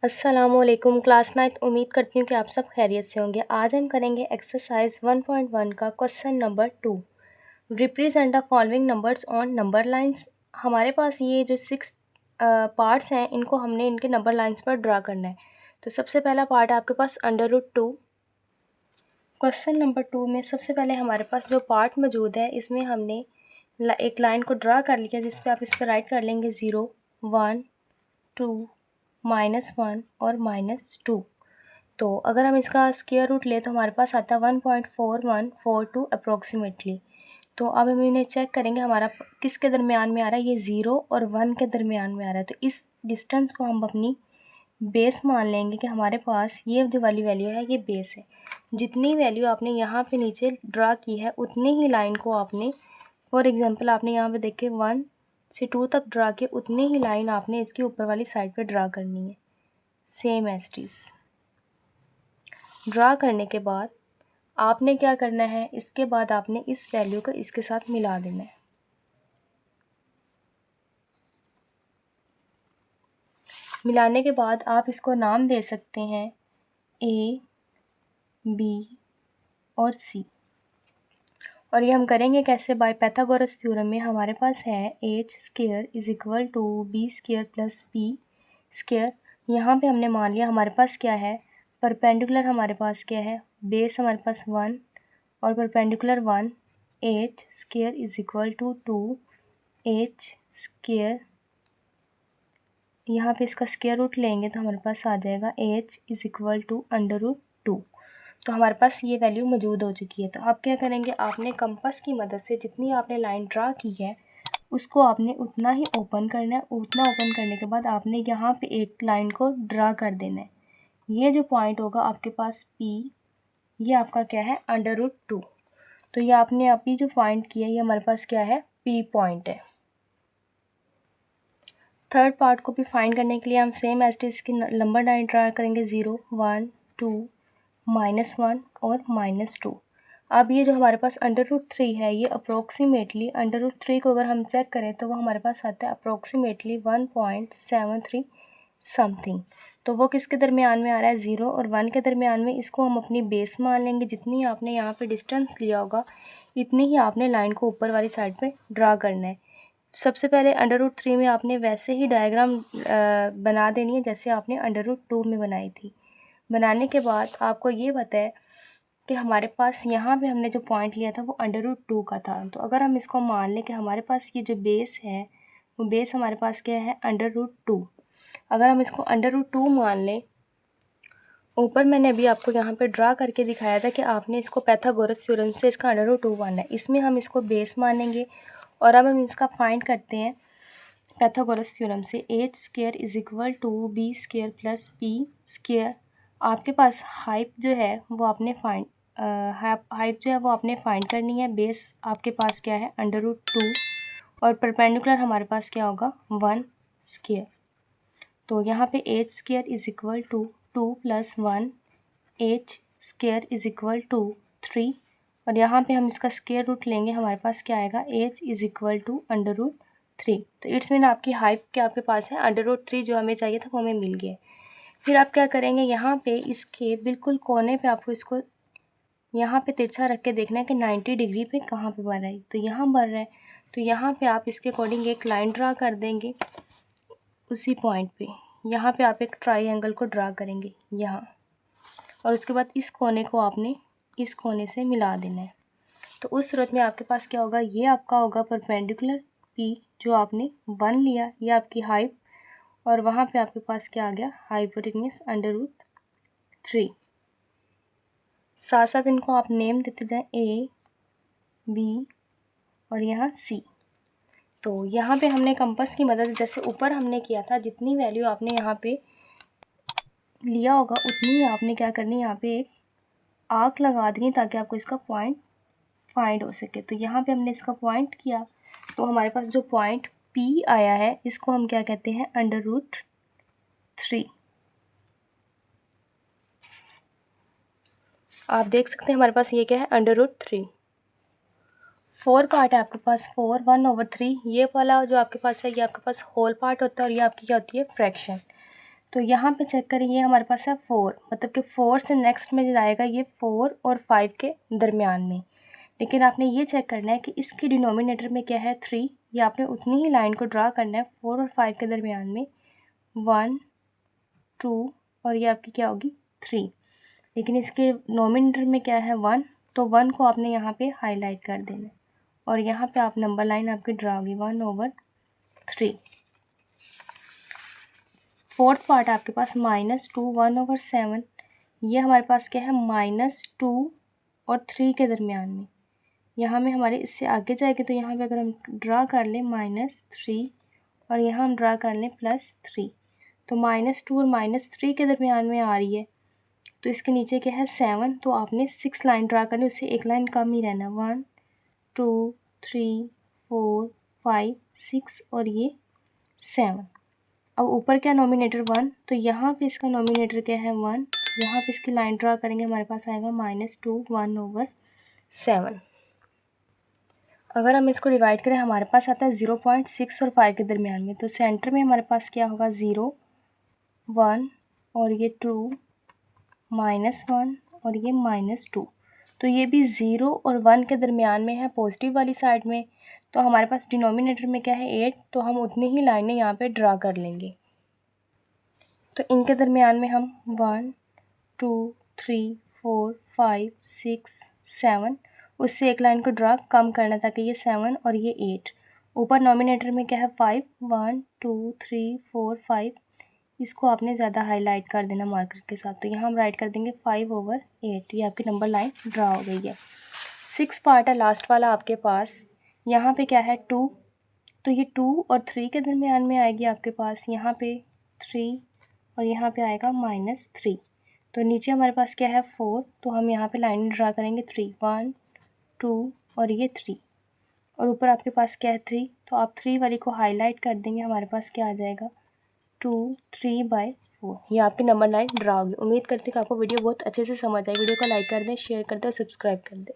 अस्सलामुअलैकुम class 9th। उम्मीद करती हूँ कि आप सब खैरियत से होंगे। आज हम करेंगे एक्सरसाइज 1.1 का question number 2। Represent the following numbers on number lines. हमारे पास ये जो 6 पार्ट्स हैं, इनको हमने इनके नंबर लाइंस पर ड्रा करना है। तो सबसे पहला पार्ट है आपके पास √2। क्वेश्चन नंबर 2 में सबसे पहले हमारे पास जो पार्ट मौजूद है, इसमें हमने एक लाइन को ड्रा कर लिया, जिस पे आप इस पर राइट कर लेंगे 0, 1, 2, -1 और -2। तो अगर हम इसका स्क्वायर रूट लें तो हमारे पास आता है 1.4142 अप्रोक्सीमेटली। तो अब हम इन्हें चेक करेंगे, हमारा किसके दरमियान में आ रहा है, ये 0 और 1 के दरमियान में आ रहा है। तो इस डिस्टेंस को हम अपनी बेस मान लेंगे कि हमारे पास ये जो वाली वैल्यू है, ये बेस है। जितनी वैल्यू आपने यहाँ पे नीचे ड्रा की है, उतनी ही लाइन को आपने, फॉर एग्जांपल आपने यहाँ पे देखे 1 से 2 तक ड्रा किए, उतनी ही लाइन आपने इसकी ऊपर वाली साइड पे ड्रा करनी है, same as it is. Draw करने के बाद आपने क्या करना है, इसके बाद आपने इस वैल्यू को इसके साथ मिला देना है। मिलाने के बाद आप इसको नाम दे सकते हैं A, B और C। और ये हम करेंगे कैसे, बाय पाइथागोरस थ्योरम में हमारे पास है h² = b² + p²। यहाँ पे हमने मान लिया हमारे पास क्या है, परपेंडिकुलर हमारे पास क्या है, बेस हमारे पास 1 और परपेंडिकुलर 1, h² = 2 h²। यहाँ पे इसका स्क्वायर रूट लेंगे तो हमारे पास आ जाएगा h = √2। तो हमारे पास ये वैल्यू मौजूद हो चुकी है। तो आप क्या करेंगे, आपने कंपास की मदद से जितनी आपने लाइन ड्रा की है, उसको आपने उतना ही ओपन करना है। उतना ओपन करने के बाद आपने यहाँ पे एक लाइन को ड्रा कर देना है। ये जो पॉइंट होगा आपके पास P, ये आपका क्या है, √2। तो ये आपने अभी जो फाइंड किया, ये हमारे पास क्या है, P पॉइंट है। थर्ड पार्ट को भी फाइंड करने के लिए हम सेम एज इट इज़ की नंबर लाइन ड्रा करेंगे 0, 1, 2, -1 और -2। अब ये जो हमारे पास √3 है, ये अप्रोक्सीमेटली √3 को अगर हम चेक करें तो वो हमारे पास आता है अप्रोक्सीमेटली 1.73 समथिंग। तो वो किसके दरमियान में आ रहा है, 0 और 1 के दरमियान में। इसको हम अपनी बेस मान लेंगे। जितनी आपने यहाँ पे डिस्टेंस लिया होगा, इतनी ही आपने लाइन को ऊपर वाली साइड पे ड्रा करना है। सबसे पहले √3 में आपने वैसे ही डायग्राम बना देनी है जैसे आपने √2 में बनाई थी। बनाने के बाद आपको ये पता है कि हमारे पास यहाँ पे हमने जो पॉइंट लिया था वो √2 का था। तो अगर हम इसको मान लें कि हमारे पास ये जो बेस है, वो बेस हमारे पास क्या है, √2। अगर हम इसको √2 मान लें, ऊपर मैंने अभी आपको यहाँ पे ड्रा करके दिखाया था कि आपने इसको पाइथागोरस थ्योरम से इसका √2 मानना है। इसमें हम इसको बेस मानेंगे और अब हम इसका फाइंड करते हैं पाइथागोरस थ्योरम से। h² = b² + p²। आपके पास हाइट जो है वो आपने हाइट जो है वो आपने फाइंड करनी है। बेस आपके पास क्या है, √2 और परपेंडिकुलर हमारे पास क्या होगा, 1²। तो यहाँ पे h² = 2 + 1, h² = 3 और यहाँ पे हम इसका स्क्वायर रूट लेंगे, हमारे पास क्या आएगा, h = √3। तो इट्स मीन आपकी हाइट क्या आपके पास है, √3। जो हमें चाहिए था वो हमें मिल गया। फिर आप क्या करेंगे, यहाँ पे इसके बिल्कुल कोने पे आपको इसको यहाँ पे तिरछा रख के देखना है कि 90 डिग्री पे कहाँ पे बढ़ रहा है। तो यहाँ बढ़ रहा है, तो यहाँ पे आप इसके अकॉर्डिंग एक लाइन ड्रा कर देंगे उसी पॉइंट पे। यहाँ पे आप एक ट्राइंगल को ड्रा करेंगे यहाँ, और उसके बाद इस कोने को आपने इस कोने से मिला देना है। तो उस सूरत में आपके पास क्या होगा, ये आपका होगा परपेंडिकुलर P जो आपने 1 लिया, ये आपकी हाइट, और वहाँ पे आपके पास क्या आ गया, हाइपोटेन्यूज √3। साथ साथ इनको आप नेम देते जाएं A, B और यहाँ C। तो यहाँ पे हमने कंपास की मदद, जैसे ऊपर हमने किया था, जितनी वैल्यू आपने यहाँ पे लिया होगा उतनी आपने क्या करनी है, यहाँ पे एक आर्क लगा देनी ताकि आपको इसका पॉइंट फाइंड हो सके। तो यहाँ पे हमने इसका पॉइंट किया, तो हमारे पास जो पॉइंट P आया है, इसको हम क्या कहते हैं, √3। आप देख सकते हैं हमारे पास ये क्या है, √3। 4 पार्ट है आपके पास, 4, 1/3। ये वाला जो आपके पास है, ये आपके पास होल पार्ट होता है और ये आपकी क्या होती है, फ्रैक्शन। तो यहाँ पे चेक करें, ये हमारे पास है 4, मतलब कि 4 से नेक्स्ट में जाएगा ये 4 और 5 के दरमियान में। लेकिन आपने ये चेक करना है कि इसके डिनोमिनेटर में क्या है 3, या आपने उतनी ही लाइन को ड्रा करना है 4 और 5 के दरमियान में 1 2 और ये आपकी क्या होगी 3। लेकिन इसके नोमिनेटर में क्या है 1, तो 1 को आपने यहाँ पे हाईलाइट कर देना है और यहाँ पे आप नंबर लाइन आपकी ड्रा होगी 1/3। फोर्थ पार्ट आपके पास -2 1/7, ये हमारे पास क्या है -2 और 3 के दरमियान में। यहाँ में हमारे इससे आगे जाएंगे तो यहाँ पे अगर हम ड्रा कर लें -3 और यहाँ हम ड्रा कर लें +3, तो -2 और -3 के दरमियान में आ रही है। तो इसके नीचे क्या है 7, तो आपने 6 लाइन ड्रा करनी, उससे एक लाइन कम ही रहना, 1 2 3 4 5 6 और ये 7। अब ऊपर क्या नोमिनेटर 1, तो यहाँ पे इसका नोमिनेटर क्या है 1, यहाँ पे इसकी लाइन ड्रा करेंगे हमारे पास आएगा -2 1/7। अगर हम इसको डिवाइड करें हमारे पास आता है 0.6 और 5 के दरमियान में, तो सेंटर में हमारे पास क्या होगा 0 1 और ये 2 -1 और ये -2। तो ये भी 0 और 1 के दरमियान में है पॉजिटिव वाली साइड में। तो हमारे पास डिनोमिनेटर में क्या है 8, तो हम उतनी ही लाइनें यहाँ पे ड्रा कर लेंगे। तो इनके दरमियान में हम 1 2 3 4 5 6 7, उससे एक लाइन को ड्रा कम करना ताकि ये 7 और ये 8। ऊपर नोमिनेटर में क्या है 5 1 2 3 4 5, इसको आपने ज़्यादा हाईलाइट कर देना मार्कर के साथ। तो यहाँ हम राइट कर देंगे 5/8, ये आपकी नंबर लाइन ड्रा हो गई है। 6 पार्ट है लास्ट वाला आपके पास। यहाँ पे क्या है 2, तो ये 2 और 3 के दरमियान में आएगी आपके पास, यहाँ पे 3 और यहाँ पे आएगा -3। तो नीचे हमारे पास क्या है 4, तो हम यहाँ पे लाइन ड्रा करेंगे 3 1 2 और ये 3, और ऊपर आपके पास क्या है 3, तो आप 3 वाली को हाईलाइट कर देंगे, हमारे पास क्या आ जाएगा 2 3/4। ये आपकी नंबर लाइन ड्रा होगी। उम्मीद करती हूँ कि आपको वीडियो बहुत अच्छे से समझ आई। वीडियो को लाइक कर दें, शेयर कर दें और सब्सक्राइब कर दें।